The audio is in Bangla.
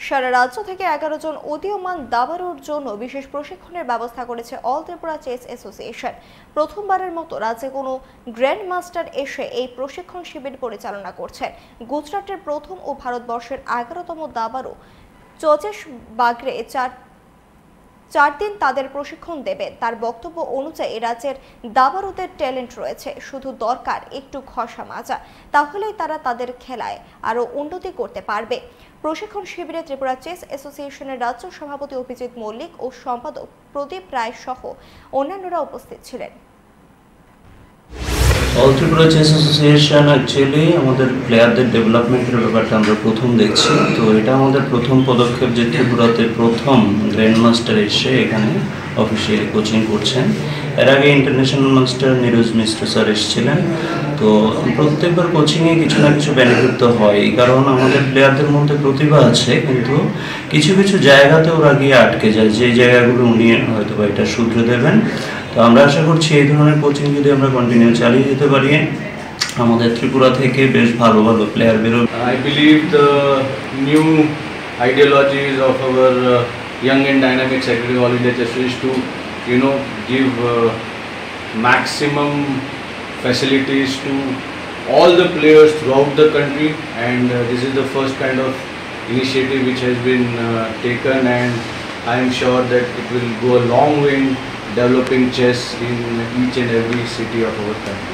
সারা রাজ্য থেকে 11 জন উদীয়মান দাবাড়ুর জন্য বিশেষ প্রশিক্ষণের ব্যবস্থা করেছে অল ত্রিপুরা চেস অ্যাসোসিয়েশন। প্রথমবারের মতো রাজ্যে কোনো গ্র্যান্ড মাস্টার এসে এই প্রশিক্ষণ শিবির পরিচালনা করছেন। গুজরাটের প্রথম ও ভারতবর্ষের 11তম দাবাড়ু চচেশ বাগরে 4 দিন তাদের প্রশিক্ষণ দেবেন। তার বক্তব্য অনুযায়ী রাজ্যের দাবাড়ুদের ট্যালেন্ট রয়েছে, শুধু দরকার একটু ঘষা মাজা, তাহলেই তারা তাদের খেলায় আরও উন্নতি করতে পারবে। প্রশিক্ষণ শিবিরে ত্রিপুরা চেস অ্যাসোসিয়েশনের রাজ্য সভাপতি অভিজিৎ মল্লিক ও সম্পাদক প্রদীপ রায় সহ অন্যান্যরা উপস্থিত ছিলেন। All Tripura chess association actually আমাদের প্লেয়ারদের ডেভেলপমেন্টের ব্যাপারটা আমরা প্রথম দেখছি। তো এটা আমাদের প্রথম পদক্ষেপ যে ত্রিপুরাতে প্রথম গ্র্যান্ড মাস্টার এসে এখানে অফিসিয়ালি কোচিং করছেন। এর আগে ইন্টারন্যাশনাল মাস্টার নিরোজ মিশ্র স্যার এসেছিলেন। তো প্রত্যেকবার কোচিংয়ে কিছু না কিছু বেনিফিট তো হয়, কারণ আমাদের প্লেয়ারদের মধ্যে প্রতিভা আছে, কিন্তু কিছু কিছু জায়গাতে ওরা গিয়ে আটকে যায়, যে জায়গাগুলো উনি হয়তো বা এটা শুধরে দেবেন। তো আমরা আশা করছি এই ধরনের কোচিং যদি আমরা কন্টিনিউ চালিয়ে যেতে পারি, আমাদের ত্রিপুরা থেকে বেশ ভালো ভালো প্লেয়ার বেরোবে। I believe the new ideologies of our young and dynamic Secretary of All India Chess is to give maximum facilities to all the players throughout the country, and this is the first kind of initiative which has been taken, and I am sure that it will go a long way in developing chess in each and every city of our country.